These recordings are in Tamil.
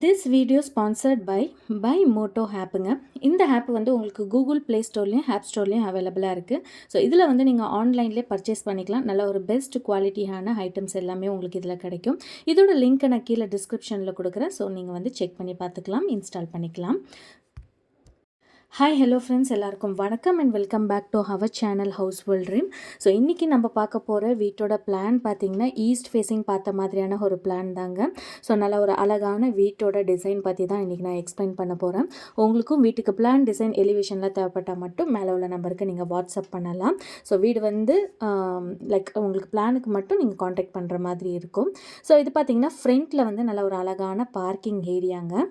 This video sponsored by Moto ஆப்புங்க. இந்த ஆப் வந்து உங்களுக்கு கூகுள் ப்ளே ஸ்டோர்லேயும் ஆப் ஸ்டோர்லேயும் அவைலபிளாக இருக்குது. ஸோ இதில் வந்து நீங்கள் ஆன்லைன்லேயே பர்ச்சேஸ் பண்ணிக்கலாம். நல்ல ஒரு பெஸ்ட் குவாலிட்டியான ஐட்டம்ஸ் எல்லாமே உங்களுக்கு இதில் கிடைக்கும். இதோட லிங்க்கை நான் கீழே டிஸ்கிரிப்ஷனில் கொடுக்குறேன். ஸோ நீங்கள் வந்து செக் பண்ணி பார்த்துக்கலாம், இன்ஸ்டால் பண்ணிக்கலாம். ஹாய் ஹலோ ஃப்ரெண்ட்ஸ், எல்லாருக்கும் வணக்கம் and welcome back to our channel house world dream. So இன்றைக்கி நம்ம பார்க்க போகிற வீட்டோட பிளான் பார்த்திங்கன்னா ஈஸ்ட் ஃபேஸிங் பார்த்த மாதிரியான ஒரு பிளான் தாங்க. ஸோ நல்ல ஒரு அழகான வீட்டோட டிசைன் பற்றி தான் இன்றைக்கி நான் எக்ஸ்பிளைன் பண்ண போகிறேன். உங்களுக்கும் வீட்டுக்கு பிளான் டிசைன் எலிவேஷனில் தேவைப்பட்டால் மட்டும் மேலே உள்ள நம்பருக்கு நீங்கள் வாட்ஸ்அப் பண்ணலாம். ஸோ வீடு வந்து லைக் உங்களுக்கு பிளானுக்கு மட்டும் நீங்கள் காண்டாக்ட் பண்ணுற மாதிரி இருக்கும். ஸோ இது பார்த்திங்கன்னா ஃப்ரண்ட்டில் வந்து நல்ல ஒரு அழகான பார்க்கிங் ஏரியாங்க.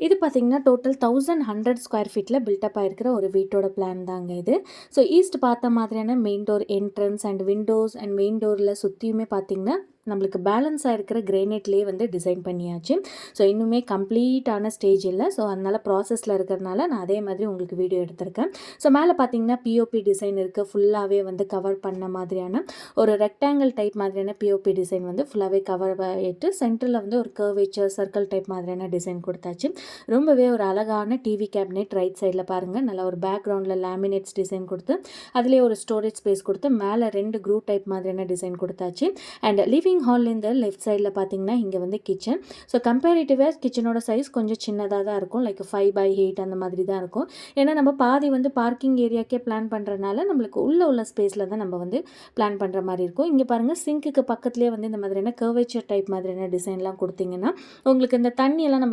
இது பார்த்திங்கன்னா டோட்டல் 1100 ஸ்கொயர் ஃபீட்டில் பில்டப் ஆகிருக்கிற ஒரு வீட்டோட பிளான் தாங்க இது. ஸோ ஈஸ்ட் பார்த்த மாதிரியான main door entrance and windows and main டோரில் சுற்றியுமே பார்த்திங்கன்னா நம்மளுக்கு பேலன்ஸ் ஆகிருக்கிற கிரேனைட்லேயே வந்து டிசைன் பண்ணியாச்சு. ஸோ இன்னுமே கம்ப்ளீட்டான ஸ்டேஜ் இல்லை. ஸோ அதனால் ப்ராசஸில் இருக்கிறதுனால நான் அதே மாதிரி உங்களுக்கு வீடியோ எடுத்திருக்கேன். ஸோ மேலே பார்த்தீங்கன்னா பிஓபி டிசைன் இருக்குது. ஃபுல்லாகவே வந்து கவர் பண்ண மாதிரியான ஒரு ரெக்டாங்கிள் டைப் மாதிரியான பிஓபி டிசைன் வந்து ஃபுல்லாகவே கவர் ஆகிட்டு சென்டரில் வந்து ஒரு கர்வேச்சர் சர்க்கிள் டைப் மாதிரியான டிசைன் கொடுத்தாச்சு. ரொம்பவே ஒரு அழகான டிவி கேபினெட் ரைட் சைடில் பாருங்கள். நல்லா ஒரு பேக்ரவுண்டில் லேமினேட்ஸ் டிசைன் கொடுத்து அதிலே ஒரு ஸ்டோரேஜ் ஸ்பேஸ் கொடுத்து மேலே 2 க்ரூ டைப் மாதிரியான டிசைன் கொடுத்தாச்சு. அண்ட் லிவிங் ஹால்லேருந்து லெஃப்ட் சைடில் பார்த்தீங்கன்னா இங்கே வந்து கிச்சன். ஸோ கம்பேரிட்டிவாக கிச்சனோட சைஸ் கொஞ்சம் சின்னதாக தான் இருக்கும். லைக் 5/8 அந்த மாதிரி தான் இருக்கும். ஏன்னா நம்ம பாதி வந்து பார்க்கிங் ஏரியாக்கே பிளான் பண்ணுறதுனால நம்மளுக்கு உள்ள ஸ்பேஸில் தான் நம்ம வந்து பிளான் பண்ணுற மாதிரி இருக்கும். இங்கே பாருங்கள், சிங்க்குக்கு பக்கத்துலேயே வந்து இந்த மாதிரியான கர்வேச்சர் டைப் மாதிரியான டிசைன்லாம் கொடுத்தீங்கன்னா உங்களுக்கு இந்த தண்ணியெல்லாம்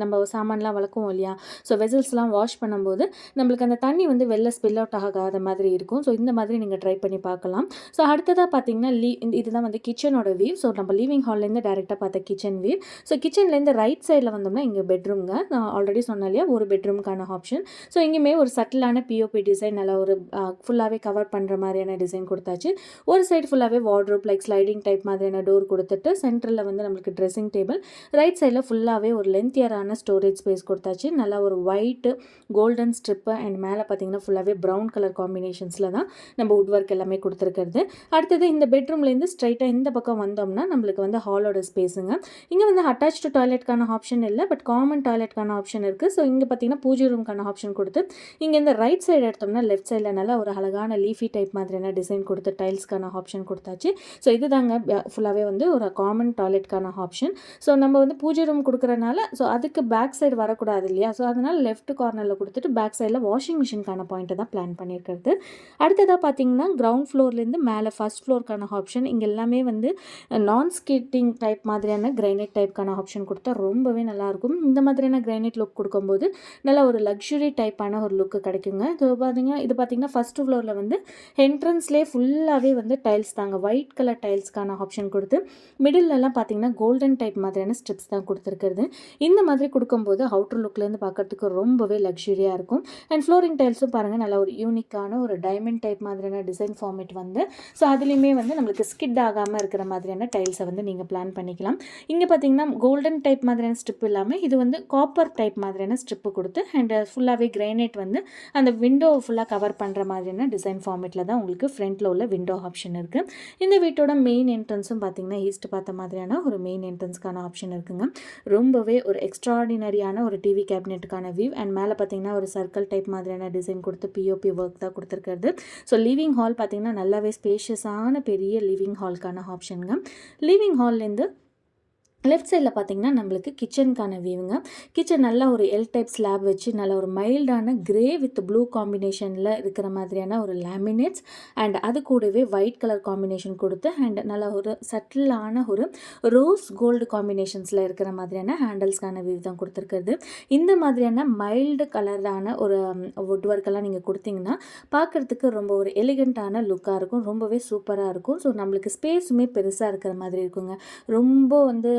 நம்ம சாமான்லாம் வளர்க்குவோம் இல்லையா. ஸோ வெசல்ஸ்லாம் வாஷ் பண்ணும்போது நம்மளுக்கு அந்த தண்ணி வந்து வெளில ஸ்பில் அவுட் ஆகாத மாதிரி இருக்கும். ஸோ இந்த மாதிரி நீங்கள் ட்ரை பண்ணி பார்க்கலாம். ஸோ அடுத்ததாக பார்த்தீங்கன்னா இதுதான் வந்து கிச்சனோட வியூ. ஸோ நம்ம லிவிங் ஹால்லேருந்து டேரெக்டாக பார்த்த கிச்சன் வியூ. ஸோ கிச்சன்லேருந்து ரைட் சைடில் வந்தோம்னா இங்கே பெட்ரூம்ங்க. நான் ஆல்ரெடி சொன்னேன் இல்லையா, ஒரு பெட்ரூம்க்கான ஆப்ஷன். ஸோ இங்கேயுமே ஒரு சட்டிலான பிஓபி டிசைன் நல்லா ஒரு ஃபுல்லாகவே கவர் பண்ணுற மாதிரியான டிசைன் கொடுத்தாச்சு. ஒரு சைடு ஃபுல்லாகவே வார்ட்ரோப் லைக் ஸ்லைடிங் டைப் மாதிரியான டோர் கொடுத்துட்டு சென்டரில் வந்து நம்மளுக்கு ட்ரெஸ்ஸிங் டேபிள், ரைட் சைடில் ஃபுல்லாகவே ஒரு லென்த்தியரான ஸ்டோரேஜ் ஸ்பேஸ் கொடுத்தாச்சு. நல்லா ஒரு ஒயிட்டு கோல்டன் ஸ்ட்ரிப்பு அண்ட் மேலே பார்த்தீங்கன்னா ஃபுல்லாகவே ப்ரௌன் கலர் காம்பினேஷன்ஸில் தான் நம்ம வுட் ஒர்க் எல்லாமே கொடுத்துருக்கிறது. அடுத்தது இந்த பெட்ரூம்லேருந்து ஸ்ட்ரைட்டாக இந்த பக்கம் வந்தோம்னா நம்மளுக்கு வந்து ஹாலோட ஸ்பேஸுங்க. இங்கே வந்து அட்டாச்டு டாய்லெட்கான ஆப்ஷன் இல்லை, பட் காமன் டாய்லெட்கான ஆப்ஷன் இருக்குது. ஸோ இங்கே பார்த்தீங்கன்னா பூஜை ரூம்க்கான ஆப்ஷன் கொடுத்து இங்கே இந்த ரைட் சைடு எடுத்தோம்னா லெஃப்ட் சைடில் நல்லா ஒரு அழகான லீஃபி டைப் மாதிரியான டிசைன் கொடுத்து டைல்ஸ்க்கான ஆப்ஷன் கொடுத்தாச்சு. ஸோ இது தாங்க ஃபுல்லாகவே வந்து ஒரு காமன் டாய்லெட்கான ஆப்ஷன். ஸோ நம்ம வந்து பூஜை ரூம் கொடுக்குறனால ஸோ அதுக்கு பேக் சைடு வரக்கூடாது இல்லையா. ஸோ அதனால் லெஃப்ட் கார்னரில் கொடுத்துட்டு பேக் சைடில் வாஷிங் மிஷின்கான பாயிண்ட்டை தான் பிளான் பண்ணியிருக்கிறது. அடுத்ததாக பார்த்தீங்கன்னா கிரவுண்ட் ஃப்ளோர்லேருந்து மேலே ஃபர்ஸ்ட் ஃப்ளோருக்கான ஆப்ஷன். இங்கே எல்லாமே வந்து நான் ஸ்கிட்டிங் டைப் மாதிரியான கிரைனைட் டைப்க்கான ஆப்ஷன் கொடுத்தா ரொம்பவே நல்லாயிருக்கும். இந்த மாதிரியான கிரைனைட் லுக் கொடுக்கும்போது நல்லா ஒரு லக்ஸுரி டைப்பான ஒரு லுக்கு கிடைக்குங்க. இது பார்த்தீங்கன்னா ஃபஸ்ட்டு ஃப்ளோரில் வந்து என்ட்ரன்ஸ்லேயே ஃபுல்லாகவே வந்து டைல்ஸ் தாங்க, ஒயிட் கலர் டைல்ஸ்க்கான ஆப்ஷன் கொடுத்து மிடில்லாம் பார்த்தீங்கன்னா கோல்டன் டைப் மாதிரியான ஸ்ட்ரிப்ஸ் தான் கொடுத்துருக்குறது. இந்த மாதிரி கொடுக்கும்போது அவுட்டர் லுக்லேருந்து பார்க்குறதுக்கு ரொம்பவே லக்ஸுரியாக இருக்கும். அண்ட் ஃப்ளோரிங் டைல்ஸும் பாருங்கள் நல்லா ஒரு யூனிக்கான ஒரு டைமண்ட் டைப் மாதிரியான டிசைன் ஃபார்மேட் வந்து ஸோ அதுலேயுமே வந்து நம்மளுக்கு ஸ்கிட் ஆகாமல் இருக்கிற மாதிரியான டைல்ஸை வந்து நீங்கள் பிளான் பண்ணிக்கலாம். இங்கே பார்த்தீங்கன்னா கோல்டன் டைப் மாதிரியான ஸ்ட்ரிப் இல்லாமல் இது வந்து காப்பர் டைப் மாதிரியான ஸ்ட்ரிப்பு கொடுத்து அண்ட் ஃபுல்லாகவே கிரைனைட் வந்து அந்த விண்டோ ஃபுல்லாக கவர் பண்ணுற மாதிரியான டிசைன் ஃபார்மேட்டில் தான் உங்களுக்கு ஃப்ரண்ட்டில் உள்ள விண்டோ ஆப்ஷன் இருக்குது. இந்த வீட்டோட மெயின் என்ட்ரன்ஸும் பார்த்தீங்கன்னா ஈஸ்ட் பார்த்த மாதிரியான ஒரு மெயின் என்ட்ரன்ஸ்க்கான ஆப்ஷன் இருக்குங்க. ரொம்பவே ஒரு எக்ஸ்ட்ராடினரியான ஒரு டிவி கேபினெட்டுக்கான வியூ அண்ட் மேலே பார்த்தீங்கன்னா ஒரு சர்க்கிள் டைப் மாதிரியான டிசைன் கொடுத்து பிஓபி ஒர்க் தான் கொடுத்துருக்கிறது. ஸோ லிவிங் ஹால் பார்த்தீங்கன்னா நல்லாவே ஸ்பேஷியஸான பெரிய லிவிங் ஹால்க்கான ஆப்ஷனுங்க. லிவிங் ஹால்லேருந்து லெஃப்ட் சைடில் பார்த்தீங்கன்னா நம்மளுக்கு கிச்சனுக்கான வியூங்க. கிச்சன் நல்லா ஒரு எல் டைப் ஸ்லாப் வச்சு நல்ல ஒரு மைல்டான கிரே வித் ப்ளூ காம்பினேஷனில் இருக்கிற மாதிரியான ஒரு லேமினேட்ஸ் அண்ட் அது கூடவே ஒயிட் கலர் காம்பினேஷன் கொடுத்து அண்ட் நல்லா ஒரு சட்டிலான ஒரு ரோஸ் கோல்டு காம்பினேஷன்ஸில் இருக்கிற மாதிரியான ஹேண்டல்ஸ்க்கான வியூ தான் கொடுத்துருக்குறது. இந்த மாதிரியான மைல்டு கலரான ஒரு வுட் ஒர்க்கெல்லாம் நீங்கள் கொடுத்தீங்கன்னா பார்க்குறதுக்கு ரொம்ப ஒரு எலிகண்ட்டான லுக்காக இருக்கும், ரொம்பவே சூப்பராக இருக்கும். ஸோ நம்மளுக்கு ஸ்பேஸுமே பெருசாக இருக்கிற மாதிரி இருக்குங்க. ரொம்ப வந்து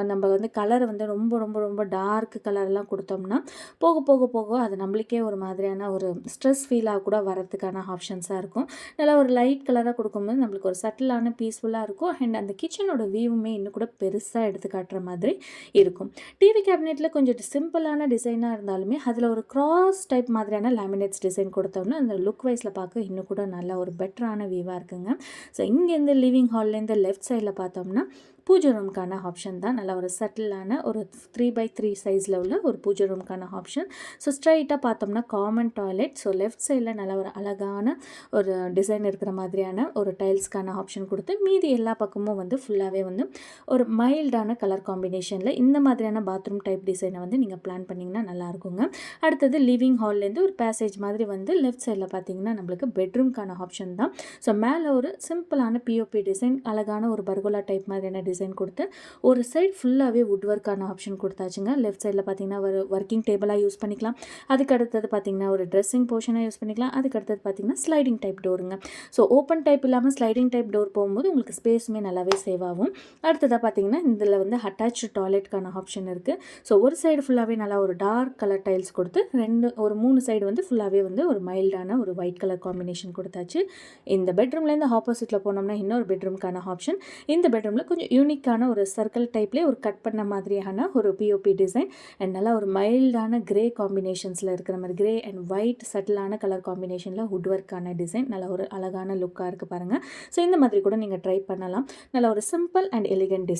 நம்ம வந்து கலரை வந்து ரொம்ப ரொம்ப ரொம்ப டார்க் கலர்லாம் கொடுத்தோம்னா போக போக போக அது நம்மளுக்கே ஒரு மாதிரியான ஒரு ஸ்ட்ரெஸ் ஃபீலாக கூட வரதுக்கான ஆப்ஷன்ஸாக இருக்கும். நல்லா ஒரு லைட் கலராக கொடுக்கும்போது நம்மளுக்கு ஒரு சட்டிலான பீஸ்ஃபுல்லாக இருக்கும் அண்ட் அந்த கிச்சனோட வியூவுமே இன்னும் கூட பெருசாக எடுத்து காட்டுற மாதிரி இருக்கும். டிவி கேபினெட்டில் கொஞ்சம் சிம்பிளான டிசைனாக இருந்தாலுமே அதில் ஒரு கிராஸ் டைப் மாதிரியான லேமினேட்ஸ் டிசைன் கொடுத்தோம்னா அந்த லுக் வைஸில் பார்க்க இன்னும் கூட நல்ல ஒரு பெட்டரான வியூவாக இருக்குங்க. ஸோ இங்கேருந்து லிவிங் ஹால்லேருந்து லெஃப்ட் சைடில் பார்த்தோம்னா பூஜை ரூம்க்கான ஆப்ஷன் தான். நல்லா ஒரு சட்டிலான ஒரு 3x3 சைஸில் உள்ள ஒரு பூஜை ரூமுக்கான ஆப்ஷன். ஸோ ஸ்ட்ரைட்டாக பார்த்தோம்னா காமன் டாய்லெட். ஸோ லெஃப்ட் சைடில் நல்லா ஒரு அழகான ஒரு டிசைன் இருக்கிற மாதிரியான ஒரு டைல்ஸ்க்கான ஆப்ஷன் கொடுத்து மீதி எல்லா பக்கமும் வந்து ஃபுல்லாகவே வந்து ஒரு மைல்டான கலர் காம்பினேஷனில் இந்த மாதிரியான பாத்ரூம் டைப் டிசைனை வந்து நீங்கள் பிளான் பண்ணிங்கன்னா நல்லாயிருக்குங்க. அடுத்தது லிவிங் ஹால்லேருந்து ஒரு பேசேஜ் மாதிரி வந்து லெஃப்ட் சைடில் பார்த்தீங்கன்னா நம்மளுக்கு பெட்ரூம்க்கான ஆப்ஷன் தான். ஸோ மேலே ஒரு சிம்பிளான பிஓபி டிசைன், அழகான ஒரு பர்கோலா டைப் மாதிரியான டிசைன் கொடுத்து ஒரு சைடு ஃபுல்லாகவே வுட் ஒர்க்கான ஆப்ஷன் கொடுத்தாச்சுங்க. லெஃப்ட் சைடில் பார்த்தீங்கன்னா ஒரு ஒர்க்கிங் டேபிளாக யூஸ் பண்ணிக்கலாம். அதுக்கு அடுத்தது பார்த்தீங்கன்னா ஒரு ட்ரெஸ்ஸிங் போர்ஷனாக யூஸ் பண்ணிக்கலாம். அதுக்கு அடுத்தது பார்த்தீங்கன்னா ஸ்லைடிங் டைப் டோருங்க. ஸோ ஓப்பன் டைப் இல்லாமல் ஸ்லைடிங் டைப் டோர் போகும்போது உங்களுக்கு ஸ்பேஸுமே நல்லாவே சேவ் ஆகும். அடுத்ததாக பார்த்தீங்கன்னா இதில் வந்து அட்டாச்சு டாய்லெட்கான ஆப்ஷன் இருக்குது. ஸோ ஒரு சைடு ஃபுல்லாகவே நல்லா ஒரு டார்க் கலர் டைல்ஸ் கொடுத்து ஒரு 3 சைடு வந்து ஃபுல்லாகவே வந்து ஒரு மைல்டான ஒரு ஒயிட் கலர் காம்பினேஷன் கொடுத்தாச்சு. இந்த பெட்ரூம்லேருந்து ஆப்போசிட்டில் போனோம்னா இன்னொரு பெட்ரூம்க்கான ஆப்ஷன். இந்த பெட்ரூமில் கொஞ்சம் யூனிக்கான ஒரு சர்க்கிள் டைப்லேயே ஒரு கட் பண்ண மாதிரியான ஒரு பிஓபி டிசைன் அண்ட் நல்லா ஒரு மைல்டான கிரே காம்பினேஷன்ஸில் இருக்கிற மாதிரி கிரே அண்ட் ஒயிட் சட்டிலான கலர் காம்பினேஷனில் வுட் ஒர்க்கான டிசைன் நல்லா ஒரு அழகான லுக்காக இருக்குது பாருங்கள். ஸோ இந்த மாதிரி கூட நீங்கள் ட்ரை பண்ணலாம். நல்ல ஒரு சிம்பிள் அண்ட் எலிகன்ட் டிசைன்.